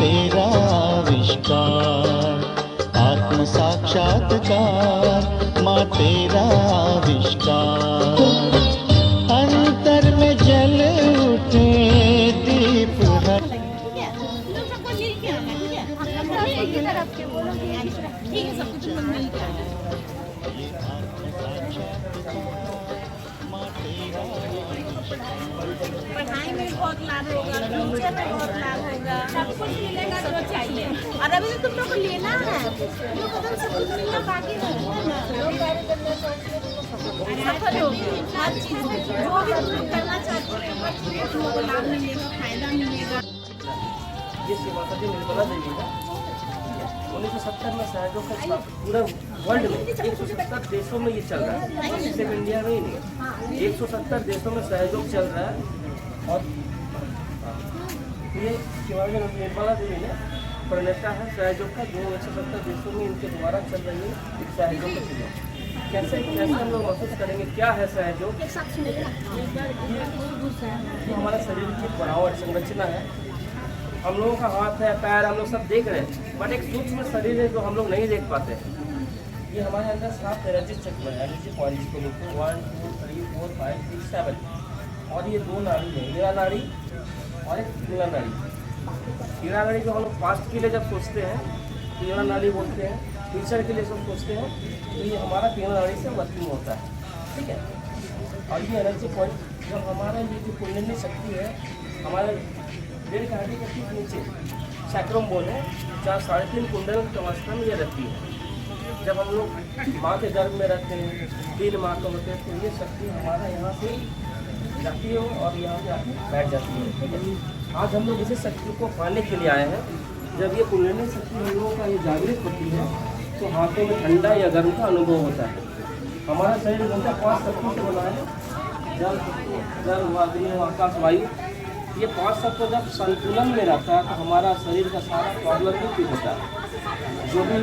तेरा आविष्कार, आत्म साक्षात्कार माँ तेरा आविष्कार। अंतर में जल उठे दीप हर पढ़ाई में बहुत लाभ होगा, फ्यूचर में बहुत लाभ होगा, सब कुछ मिलेगा जो चाहिए। और अभी तो तुम लोग को लेना है, जो कदम सब कुछ मिलना बाकी है ना, सफल होगी हर चीज़ में। जो भी तुम लोग करना चाहते हो हर चीज़ में तुम लोग को लाभ मिलेगा, फायदा मिलेगा। ये सेवा का जो निर्मला देवी है 1970 में सहयोग का पूरा वर्ल्ड में 170 देशों में ये चल रहा है, सिर्फ इंडिया में ही नहीं, 170 देशों में सहयोग चल रहा है। और ये निर्मला देवी ने प्रणेता है सहयोग का, जो 170 देशों में इनके द्वारा चल रही है सहयोग का चीज़ें। कैसे कैसे हम लोग महसूस करेंगे क्या है सहयोग? जो हमारा शरीर की बनावट संरचना है, हम लोगों का हाथ है पैर हम लोग सब देख रहे हैं, बट एक सूक्ष्म शरीर है जो हम लोग नहीं देख पाते हैं। ये हमारे अंदर 7 एनर्जी चक्र है, एनर्जी पॉइंट्स को लिखो 1 2 3 4 5 6 7। और ये 2 नाड़ी है, हीरा नाड़ी और एक पीला नाड़ी। हीरा नाड़ी जो हम लोग पास्ट के लिए जब सोचते हैं पीला नाड़ी बोलते हैं, फ्यूचर के लिए सब सोचते हैं तो ये हमारा पीला नाड़ी से वर्किंग होता है, ठीक है। और ये एनर्जी पॉइंट जब हमारा ये जो कुंडलिनी शक्ति है हमारे डेढ़ घाटी के ठीक नीचे सैक्रम बोल है, जहाँ 3.5 कुंडल की अवस्था में ये रहती है। जब हम लोग माँ के गर्भ में रहते हैं 3 माह का होते हैं तो ये शक्ति हमारा यहाँ से जाती है और यहाँ पे आके बैठ जाती है, ठीक है। आज हम लोग इसी शक्ति को पाने के लिए आए हैं। जब ये कुंडलिनी शक्ति हम लोगों का ये जागृत होती है तो हाथों में ठंडा या गर्म का अनुभव होता है। हमारा शरीर बनता 5 तत्वों से बना है, जल अग्नि आकाश वायु। ये 5 तत्व जब संतुलन में रहता है तो हमारा शरीर का सारा प्रॉब्लम भी ठीक होता है। जो भी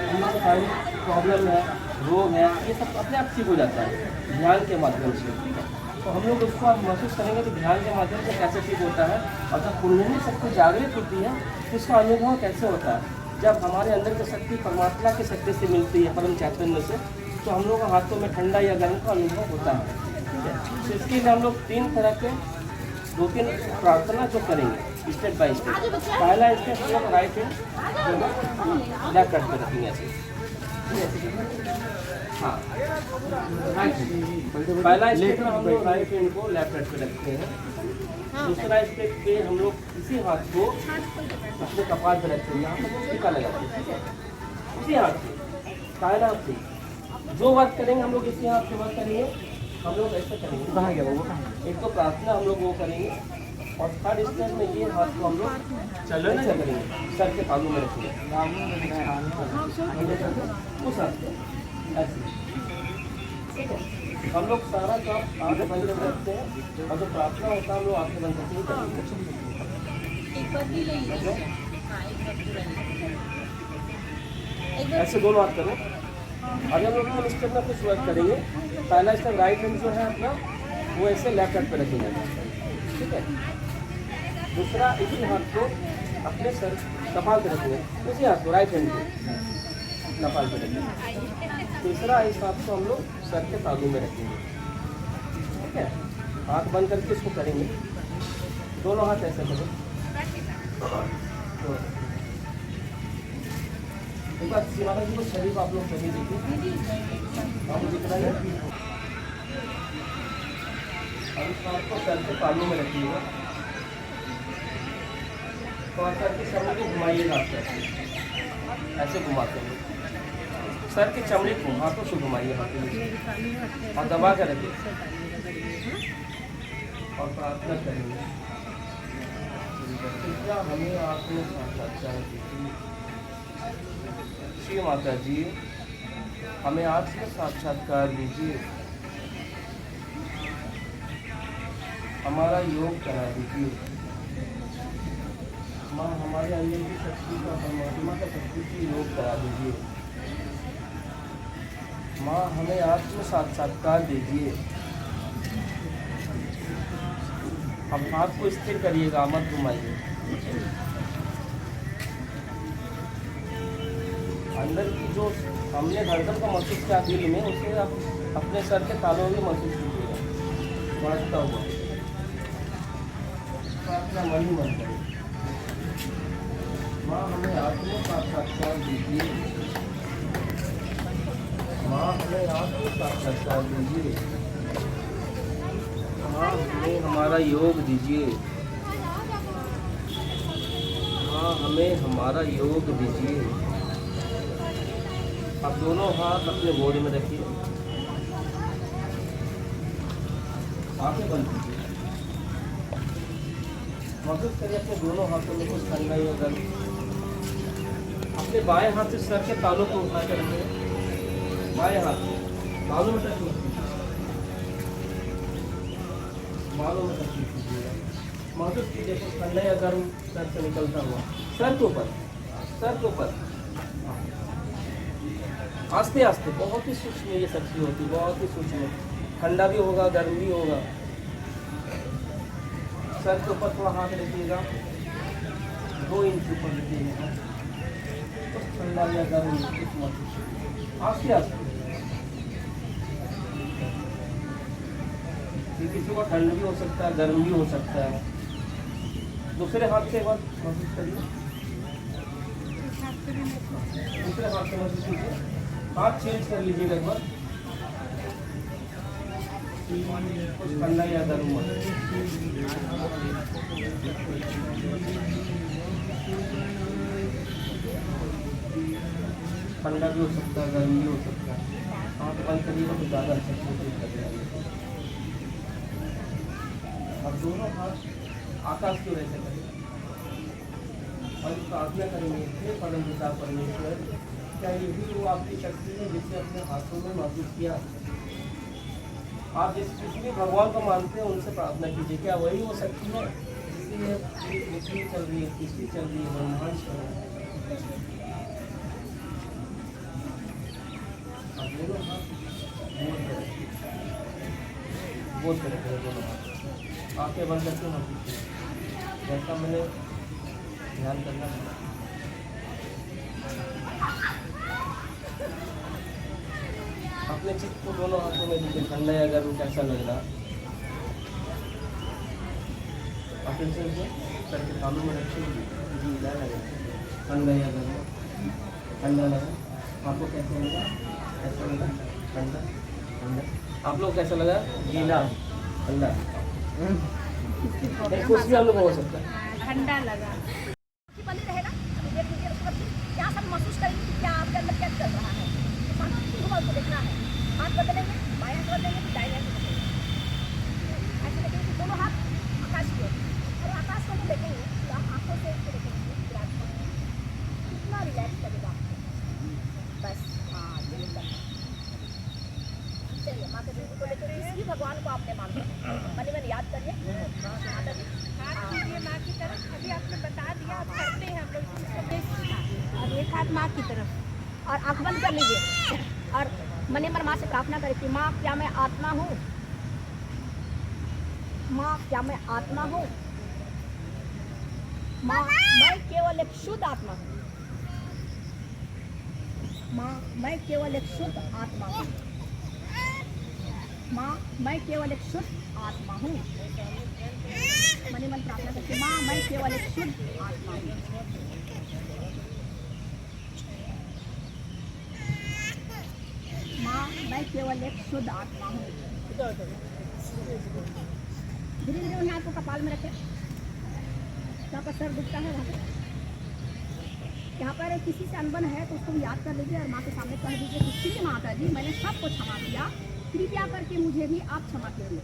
हमारा शारीरिक प्रॉब्लम है, रोग है, ये सब अपने आप ठीक हो जाता है ध्यान के माध्यम से, ठीक है। तो हम लोग उसको आप महसूस करेंगे कि ध्यान के माध्यम से कैसे ठीक होता है। और जब कुंडलिनी शक्ति जागृत होती है तो उसका अनुभव कैसे होता है? जब हमारे अंदर की शक्ति परमात्मा की शक्ति से मिलती है, परम चैतन्य से, तो हम लोग हाथों में ठंडा या गर्म का अनुभव होता है, ठीक है। तो इसके लिए हम लोग 3 तरह के 2-3 प्रार्थना जो करेंगे स्टेप बाय स्टेप। पहला स्टेप हम लोग राइट हैंड लेफ्ट कट पे रखेंगे ऐसे, हाँ राइट हैंड। पहला स्टेप में हम लोग राइट हैंड को लेफ्ट कट पे रखते हैं। दूसरा स्टेप पे हम लोग इसी हाथ को अपने कपाल पे रखते हैं, यहाँ पर टीका लगाते हैं, ठीक है। इसी हाथ से दाहिना हाथ से जो वर्क करेंगे हम लोग इसी हाथ से वर्क करेंगे। हम लोग ऐसे करेंगे, कहाँ गया वो? एक तो प्रार्थना हम लोग वो करेंगे और थर्ड स्टेप में ये हाथ को हम लोग चलो ना करेंगे, सर के तालू में रखेंगे उस हाथ से ऐसे, ठीक है। हम लोग सारा काम आंखें बंद करके रखते हैं और जो प्रार्थना होता है हम लोग आंखें बंद करके करेंगे। ऐसे दोनों हाथ करो। अगर हम लोग इस स्टेप में कुछ वर्क करेंगे, पहला स्टेप राइट हैंड जो है अपना वो ऐसे लेफ्ट हैंड पे रखेंगे, ठीक है। दूसरा इसी हाथ को अपने सर कपाल पे रखेंगे, उसी हाथ को राइट हैंड को कपाल पे रखेंगे। तीसरा इस हाथ को हम लोग सर के तालू में रखेंगे, ठीक है। हाथ बंद करके इसको करेंगे, दोनों हाथ ऐसे करें। एक बार शिवाला जी को शरीफ आप लोग सभी देखिए, आपको दिख रहा है। और इस हाथ को सर के तालू में रखिएगा और सर की चमड़ी को घुमाइएगा, ऐसे घुमाते हैं सर की चमड़ी को हाथों से घुमाइए, हाथों और दबा कर रखिए और प्रार्थना करेंगे। हमें आपने साक्षात्कार श्री माता जी, हमें आज का साक्षात्कार दीजिए, हमारा योग करा दीजिए। माँ हमारे अंदर की शक्ति का, परमात्मा का शक्ति की योग करा दीजिए। माँ हमें आत्म साक्षात्कार दीजिए। अब हाथ को स्थिर करिएगा, मत घुमाइए। अंदर की जो हमने धड़कन को महसूस किया दिल में, उसे आप अपने सर के तालों में महसूस कीजिएगा बढ़ता हुआ। अपना मन ही मन करें। माँ हमें आत्म साक्षात्कार दीजिए, माँ हमें आत्म साक्षात्कार दीजिए, माँ हमें हमारा योग दीजिए, माँ हमें हमारा योग दीजिए। आप दोनों हाथ अपने बॉडी में रखिए, आंखें बंद कीजिए, महसूस करिए अपने दोनों हाथों में कुछ ठंडा या गर्म। अपने बाएं हाथ से सर के तालों को उठा कर रखिए, बाएं हाथ बालों में टच कीजिए, बालों में टच कीजिएगा। महसूस कीजिए कुछ ठंडा या गर्म सर से निकलता हुआ, सर के ऊपर, सर के ऊपर। आस्ते आस्ते, बहुत ही सूक्ष्म ये शक्ति होती है, बहुत ही सूक्ष्म। ठंडा भी होगा, गर्म भी होगा। सर के ऊपर थोड़ा हाथ रखिएगा, 2 इंच ऊपर रखिएगा, कुछ ठंडा या गर्म कुछ मत, आस्ते आस्ते। किसी को ठंड भी हो सकता है, गर्म भी हो सकता है। दूसरे हाथ से एक बार महसूस करिए, दूसरे हाथ से महसूस कीजिए, हाथ चेंज कर लीजिएगा एक बार, कुछ ठंडा या गर्म मत। ठंडा भी हो सकता है, गर्म भी हो सकता है। हाथ बंद करिएगा तो ज़्यादा अच्छा महसूस करेगा। अब दोनों हाथ आकाश की ओर ऐसे करेंगे और प्रार्थना करेंगे, हे परमपिता परमेश्वर, क्या यही वो आपकी शक्ति है जिसे अपने हाथों में महसूस किया? आप जिस किसी भी भगवान को मानते हैं उनसे प्रार्थना कीजिए, क्या वही वो शक्ति है जिससे पृथ्वी चल रही है, पृथ्वी चल रही है, ब्रह्मांड चल रहा है? आप दोनों हाथ बोल कर रखें, दोनों हाथ आंखें बंद करके महसूस कीजिए, जैसा मैंने ध्यान करना है। अपने चित्त को दोनों हाथों में लीजिए, ठंडा या गर्म कैसा लग रहा? अपने से सर के तालू में रखिए, जी लगा, ठंडा या गर्म, ठंडा लगा आपको कैसा लगा? ऐसा लगा ठंडा, ठंडा। आप लोग कैसा लगा? गीला, ठंडा, कुछ भी हम लोग हो सकता है। ठंडा लगा। बने रहेगा, देख लीजिए उसके बाद क्या सब महसूस करेंगे कि क्या आपके अंदर क्या चल रहा है। को देखना है, हाथ बदलेंगे, बाएं हाथ बदलेंगे, दाएं हाथ बदलेंगे, ऐसे देखेंगे कि दोनों हाथ आकाश की ओर, और आकाश को तो देखेंगे तो आप आंखों से इसको देखेंगे कितना रिलैक्स लगेगा। बस हाँ यही करना। चलिए माता जी को लेकर किसी भी भगवान को आपने मानते हैं, मन मन याद करिए माता जी। हाथ कीजिए माँ की तरफ, अभी आपने बता दिया, आप करते हैं हम लोग, और एक हाथ माँ की तरफ, और आँख बंद कर लीजिए और मने मन माँ से प्रार्थना करें कि माँ क्या मैं आत्मा हूँ? माँ क्या मैं आत्मा हूँ? माँ मैं केवल एक शुद्ध आत्मा हूँ। माँ मैं केवल एक शुद्ध आत्मा हूँ। माँ मैं केवल एक शुद्ध आत्मा हूँ। मने मन प्रार्थना करके माँ मैं केवल एक शुद्ध आत्मा हूँ। माँ मैं केवल एक शुद्ध आत्मा हूँ। धीरे धीरे उन्हें आपको कपाल में रखें, जहाँ पर सर दुखता है वहाँ पे। यहाँ पर किसी से अनबन है तो उसको याद कर लीजिए और माँ के सामने कह दीजिए कि ठीक है माता जी, मैंने सबको क्षमा किया, कृपया करके मुझे भी आप क्षमा कीजिए।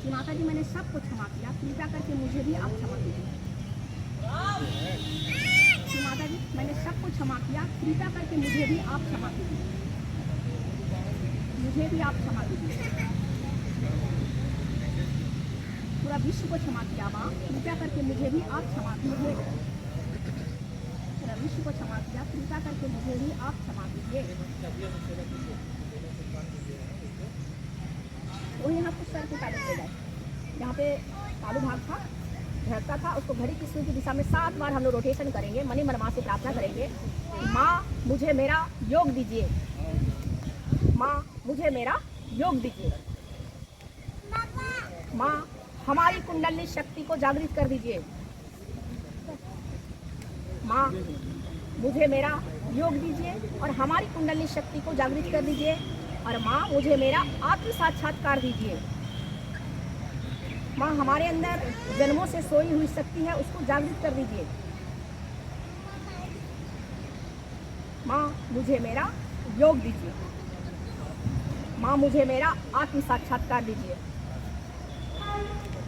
कि माता जी मैंने सबको क्षमा किया, कृपया करके मुझे भी आप क्षमा कीजिए। कि माता जी मैंने सबको क्षमा किया, कृपया करके मुझे भी आप क्षमा कीजिए, मुझे भी आप क्षमा कीजिए। पूरा विश्व को क्षमा किया माँ, कृपया करके मुझे भी आप क्षमा कीजिए। पूरा विश्व को क्षमा किया, कृपया करके मुझे भी आप क्षमा कीजिए। वो यहाँ कुछ सर को तालू दे जाए, यहाँ पे तालू भाग था धड़कता था उसको घड़ी की सुई की दिशा में 7 बार हम लोग रोटेशन करेंगे। मनी मन माँ से प्रार्थना करेंगे, माँ मुझे मेरा योग दीजिए, माँ मुझे मेरा योग दीजिए, माँ हमारी कुंडली शक्ति को जागृत कर दीजिए, माँ मुझे मेरा योग दीजिए और हमारी कुंडली शक्ति को जागृत कर दीजिए, और माँ मुझे मेरा आत्म साक्षात्कार दीजिए। माँ हमारे अंदर जन्मों से सोई हुई शक्ति है उसको जागृत कर दीजिए। माँ मुझे मेरा योग दीजिए, माँ मुझे मेरा आत्म साक्षात्कार दीजिए,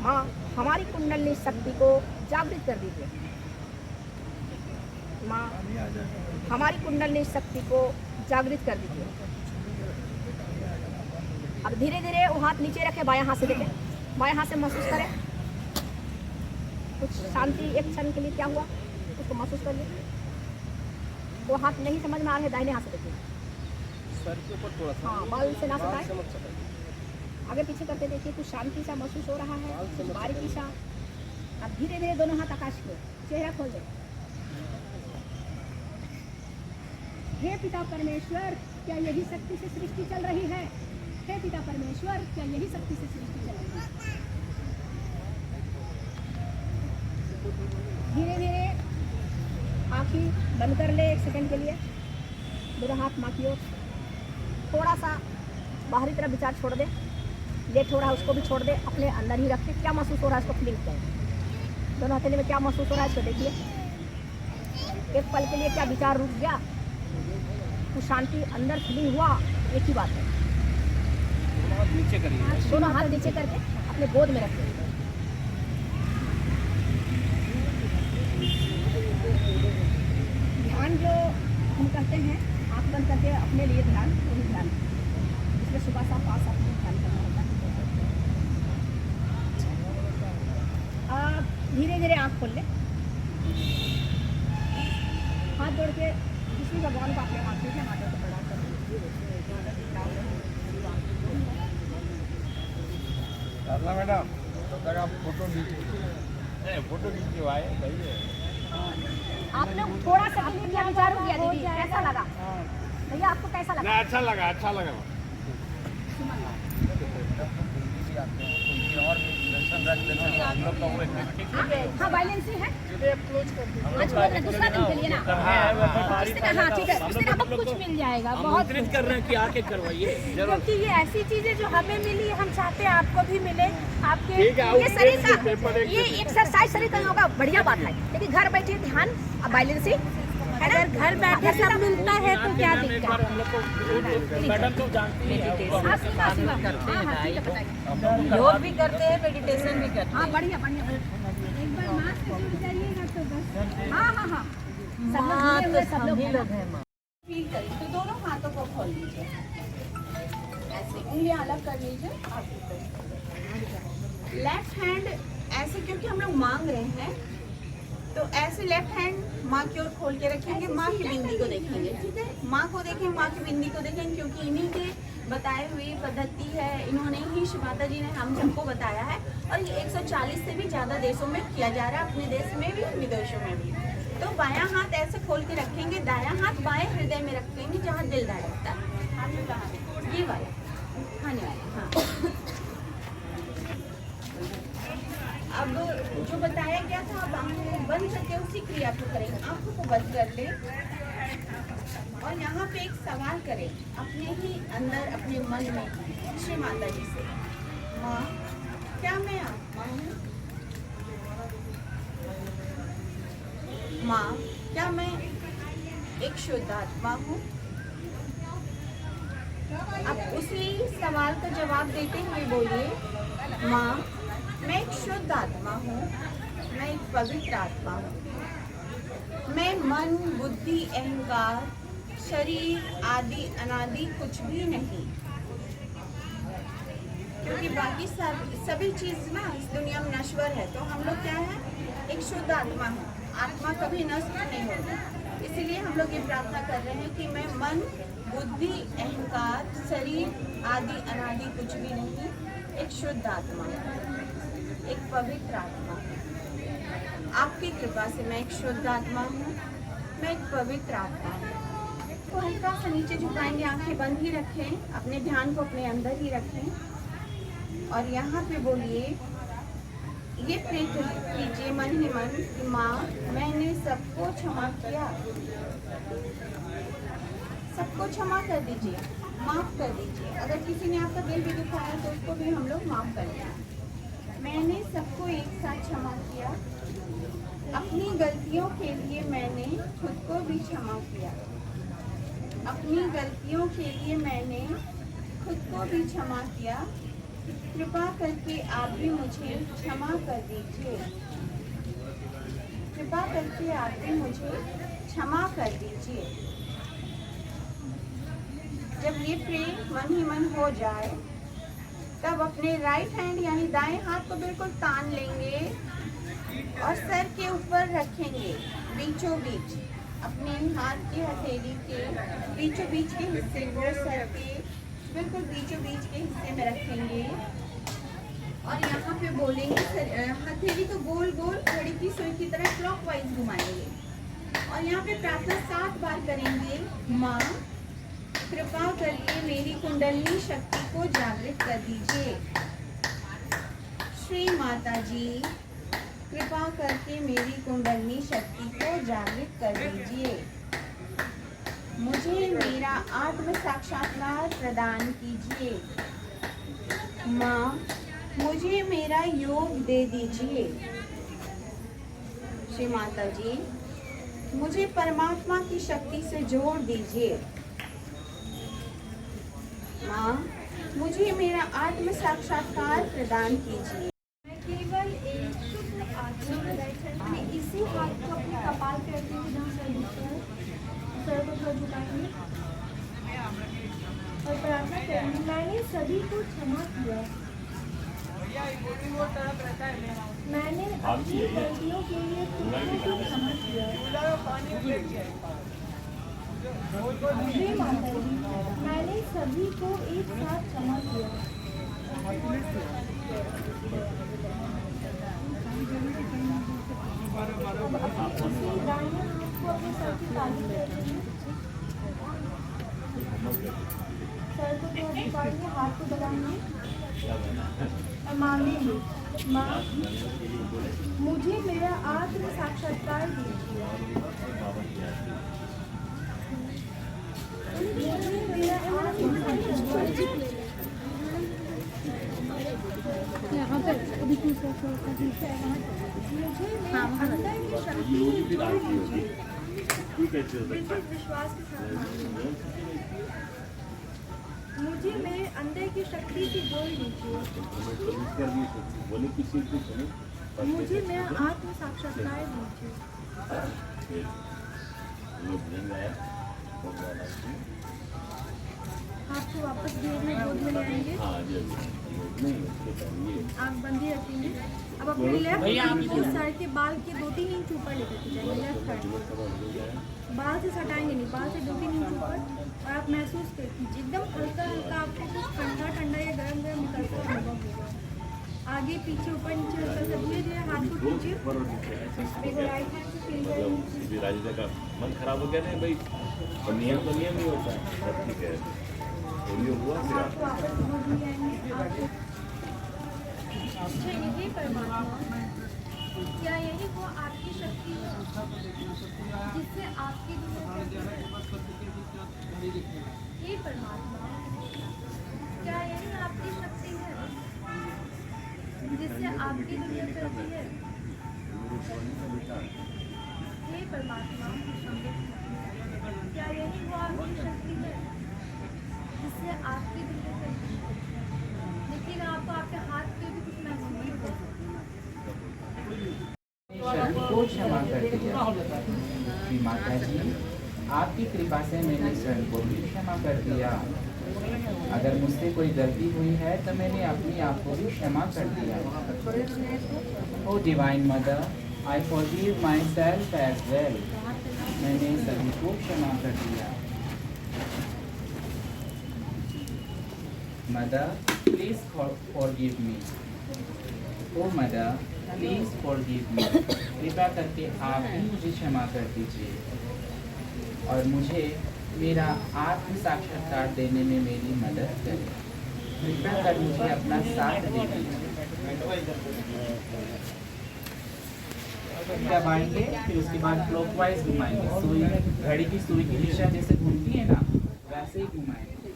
माँ हमारी कुंडली शक्ति को जागृत कर दीजिए, माँ हमारी कुंडली शक्ति को जागृत कर दीजिए। अब धीरे धीरे वो हाथ नीचे रखे, बायां हाथ से देखें, बाएं हाथ से महसूस करें कुछ शांति। एक क्षण के लिए क्या हुआ उसको महसूस कर लीजिए। वो हाथ नहीं समझ में आ रहे, दाहिने हाथ से देखिए, सर के ऊपर थोड़ा सा, हाँ बाल से ना बाल से सताए, मत सताइए। आगे पीछे करते देखिए, कुछ शांति सा महसूस हो रहा है, कुछ बारीकी सा। अब धीरे धीरे दोनों हाथ आकाश को, चेहरा खोल दे। हे पिता परमेश्वर, क्या यही शक्ति से सृष्टि चल रही है? हे पिता परमेश्वर, क्या यही शक्ति से सृष्टि चल रही है? धीरे धीरे आँखें बंद कर ले 1 सेकंड के लिए, दोनों हाथ माँ की ओर, थोड़ा सा बाहरी तरफ विचार छोड़ दे, लेट हो रहा है उसको भी छोड़ दे, अपने अंदर ही रख के क्या महसूस हो रहा है इसको फीलिंग करें। दोनों हथेली में क्या महसूस हो रहा है इसको देखिए। एक पल के लिए क्या विचार रुक गया, कुछ शांति अंदर फीलिंग हुआ, एक ही बात है। नीचे करिए, दोनों हाथ नीचे करके अपने गोद में रखिए। ध्यान जो हम करते हैं आँख बंद करके अपने लिए ध्यान, वही ध्यान इसमें सुबह शाम 5-7 मिनट ध्यान करना होता है। अब धीरे धीरे आँख खोल ले, हाथ जोड़ के किसी भगवान को अपने हाथ में हाथों को प्रणाम कर मैडम तब तक आप फोटो खींचो आए भैया। आपने थोड़ा सा के लिए क्या विचार हो गया दीदी, कैसा लगा भैया, आपको कैसा लगा? अच्छा लगा, अच्छा लगा। और दर्शन रख देते हैं हम लोग का वो हाँ वायलेंस है आज दूसरा दिन के लिए ना, हाँ ठीक है, उससे हमको कुछ मिल जाएगा। बहुत कर रहे हैं कि आके करवाइए, क्योंकि ये ऐसी चीजें जो हमें मिली हम चाहते हैं आपको भी मिले। आपके ये शरीर का ये एक्सरसाइज शरीर करने का बढ़िया बात है, लेकिन घर बैठे ध्यान वायलेंस अगर घर बैठे सब मिलता है तो क्या दिक्कत है? मैडम तो जानती है, योग भी करते हैं, मेडिटेशन भी करते हाँ बढ़िया बढ़िया। एक बार माँ से जुड़ जाइएगा तो बस। हाँ सब लोग हैं। फील करिए तो दोनों हाथों को खोल लीजिए, ऐसे उंगलियां अलग कर लीजिए। लेफ्ट हैंड ऐसे, क्योंकि हम लोग मांग रहे हैं तो ऐसे लेफ्ट हैंड माँ की ओर खोल के रखेंगे, माँ की बिंदी को देखेंगे, ठीक है? माँ को देखें, माँ की बिंदी को देखें, क्योंकि इन्हीं के बताए हुई पद्धति है, इन्होंने ही शिव माता जी ने हम सबको बताया है, और ये 140 से भी ज़्यादा देशों में किया जा रहा है, अपने देश में भी विदेशों में भी। तो बायां हाथ ऐसे खोल के रखेंगे, दायां हाथ बाएं हृदय में रखेंगे जहाँ दिल धड़कता है। हाथ में कहाँ? ये वाला खाने वाला, हाँ। अब जो बताया गया था, अब आंखें बंद करके उसी क्रिया को करेंगे। आंखों को बंद कर ले और यहाँ पे एक सवाल करें अपने ही अंदर, अपने मन में श्री माता जी से, माँ क्या मैं आत्मा हूँ? माँ क्या मैं एक शुद्ध आत्मा हूँ? अब उसी सवाल का जवाब देते हुए बोलिए, माँ मैं एक शुद्ध आत्मा हूँ, मैं एक पवित्र आत्मा हूँ, मैं मन बुद्धि अहंकार शरीर आदि अनादि कुछ भी नहीं, क्योंकि बाकी सभी चीज़ ना इस दुनिया में नश्वर है, तो हम लोग क्या है, एक शुद्ध आत्मा है। आत्मा कभी नष्ट नहीं होती, इसीलिए हम लोग ये प्रार्थना कर रहे हैं कि मैं मन बुद्धि अहंकार शरीर आदि अनादि कुछ भी नहीं, एक शुद्ध आत्मा, एक पवित्र आत्मा। आपकी कृपा से मैं एक शुद्ध आत्मा हूँ, मैं एक पवित्र आत्मा हूँ। तो हल्का सा नीचे झुकाएंगे, आंखें बंद ही रखें, अपने ध्यान को अपने अंदर ही रखें और यहाँ पे बोलिए, ये प्रे कीजिए मन ही मन कि माँ मैंने सबको क्षमा किया, सबको क्षमा कर दीजिए, माफ़ कर दीजिए। अगर किसी ने आपका दिल भी दुखाया तो उसको भी हम लोग माफ़ कर दें। मैंने सबको एक साथ क्षमा किया, अपनी गलतियों के लिए मैंने खुद को भी क्षमा किया, अपनी गलतियों के लिए मैंने खुद को भी क्षमा किया। कृपा करके आप भी मुझे क्षमा कर दीजिए, कृपा करके आप भी मुझे क्षमा कर दीजिए। जब ये प्रे मन ही मन हो जाए तब अपने राइट हैंड यानी दाएं हाथ को बिल्कुल तान लेंगे और सर के ऊपर रखेंगे, बीचों बीच अपने हाथ की हथेली के बीचों बीच के हिस्से को सर के बिल्कुल बीचों बीच के हिस्से में रखेंगे और यहाँ पे बोलेंगे, हथेली को गोल गोल घड़ी की सुई की तरह क्लॉकवाइज घुमाएंगे और यहाँ पे प्रार्थना 7 बार करेंगे। माँ कृपा करके मेरी कुंडलिनी शक्ति को जागृत कर दीजिए। श्री माता जी कृपा करके मेरी कुंडलिनी शक्ति को जागृत कर दीजिए। मुझे मेरा आत्म साक्षात्कार प्रदान कीजिए। माँ मुझे मेरा योग दे दीजिए। श्री माता जी मुझे परमात्मा की शक्ति से जोड़ दीजिए। माँ मुझे मेरा आत्म साक्षात्कार प्रदान कीजिए। मैं केवल एक शुद्ध आत्मा में इसी हाथ को अपने कपाल पे रखते हुए जहाँ सर दुखता है, सर को थोड़ा झुकाएंगे और प्रार्थना करेंगे, मैंने सभी को क्षमा किया, मैंने अपनी गलतियों के लिए खुद को भी क्षमा किया। श्री माता जी मैंने सभी को एक साथ क्षमा किया। अपने दाहिने हाथ को अपने सर की ताली पे रखेंगे, सर को थोड़ा झुकाएंगे, हाथ को दबाएंगे और मांगेंगे, माँ मुझे मेरा आत्म साक्षात्कार दीजिए, मुझे मेरा आत्म साक्षात्कार मुझे मेरे अंदर की शक्ति से जोड़ दीजिए। बिल्कुल विश्वास के साथ मुझे मेरे अंदर की शक्ति से जोड़ दीजिए। मुझे मेरा आत्म साक्षात्कार दीजिए। आपको वापस गोद में ले आएंगे, आँख बंद ही रखेंगे। अब अपने लेफ्ट हैंड को सर के बाल के 2-3 इंच ऊपर लेकर के जाएंगे। लेफ्ट हैंड बाल से सटाएंगे नहीं, बाल से 2-3 इंच ऊपर और आप महसूस कर कीजिए एकदम हल्का हल्का आपको कुछ ठंडा ठंडा या गर्म गर्म निकलता हुआ अनुभव होगा। आगे पीछे ऊपर नीचे हल्का सा धीरे धीरे हाथ को खींचिए। राइट हैंड से फील करेंगे। राजेंद्र का मन खराब हो गया ना भाई, और नियम तो नियम ही होता है, सब ठीक है। ये हुआ फिर आपको वापस गोद में ले आएंगे। अच्छा यही परमात्मा, क्या यही वो आपकी शक्ति है जिससे आपकी दुनिया ये परमात्मा, क्या यही आपकी शक्ति है जिससे आपकी दुनिया चलती है? हे परमात्मा क्या यही वो आपकी शक्ति है जिससे आपकी दुनिया चलती है? लेकिन आपको आपके हाथ पे भी कुछ महसूस नहीं होता। को क्षमा कर दिया। श्री माता जी आपकी कृपा से मैंने स्वयं को भी क्षमा कर दिया। अगर मुझसे कोई गलती हुई है तो मैंने अपनी आप को भी क्षमा कर दिया। O divine mother, I forgive myself as well. मैंने सभी को क्षमा कर दिया। Mother, please forgive me. O mother, please forgive me. कृपा करके आप भी मुझे क्षमा कर दीजिए और मुझे मेरा आत्म साक्षात्कार देने में मेरी मदद करें। कृपा कर मुझे अपना साथ दीजिए। दबाएंगे, फिर उसके बाद क्लॉकवाइज घुमाएंगे। सुई, घड़ी की सुई की दिशा जैसे घूमती है ना, वैसे ही घुमाएंगे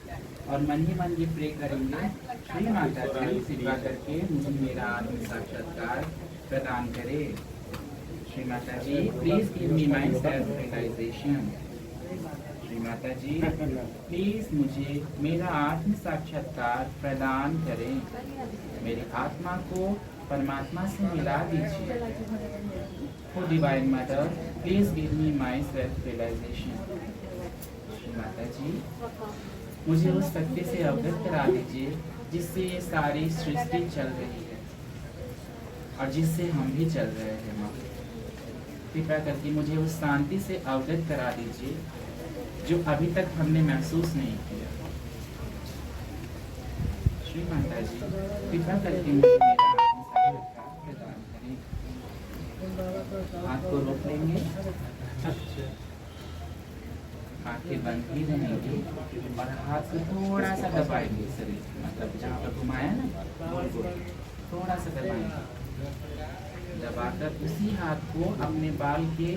और मन ही मन ये प्रे करेंगे, श्री माता जी कृपा करके मुझे मेरा आत्म साक्षात्कार प्रदान करे। Shri Mata ji please give me my self realisation. Shri Mata ji please मुझे मेरा आत्म साक्षात्कार प्रदान करें। मेरी आत्मा को परमात्मा से मिला दीजिए। O divine mother please give me my self realisation. Shri Mata ji मुझे उस सत्य से अवगत करा दीजिए जिससे ये सारी सृष्टि चल रही है और जिससे हम भी चल रहे हैं। माँ कृपा करके मुझे उस शांति से अवगत करा दीजिए जो अभी तक हमने महसूस नहीं किया। श्री माता जी कृपा करके मुझे मेरा आत्म साक्षात्कार प्रदान करें। हाथ को रोक लेंगे, आंखें बंद ही रहेंगी और हाथ से थोड़ा सा दबाएंगे शरीर, मतलब जहाँ पर घुमाया ना थोड़ा सा दबाएंगे। दबाकर उसी हाथ को अपने बाल के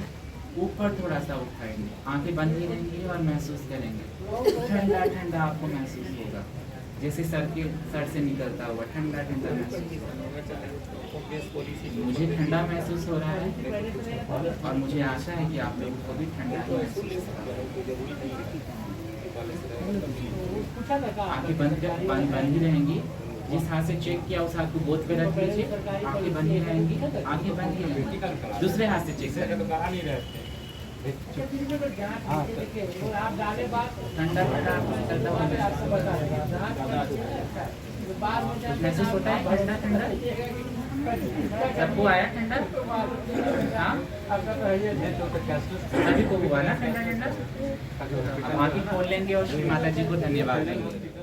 ऊपर थोड़ा सा उठाएंगे। आंखें बंद ही रहेंगी और महसूस करेंगे ठंडा ठंडा आपको महसूस होगा, जैसे सर से निकलता हुआ ठंडा ठंडा महसूस होगा। मुझे ठंडा महसूस हो रहा है और मुझे आशा है कि आप लोगों को भी ठंडा ही महसूस होगा। आंखें बंद ही रहेंगी। जिस हाथ से चेक किया उस हाथ को गोद पे रख लीजिए। आंखें बंद ही रहेंगी, आंखें बंद ही रहेंगी। दूसरे हाथ से चेक करें। ठंडा ठंडा महसूस होता है। ठंडा ठंडा सबको आया ठंडा? हाँ सभी को हुआ ना ठंडा ठंडा? अब आंखें खोल लेंगे और श्री माता जी को धन्यवाद देंगे।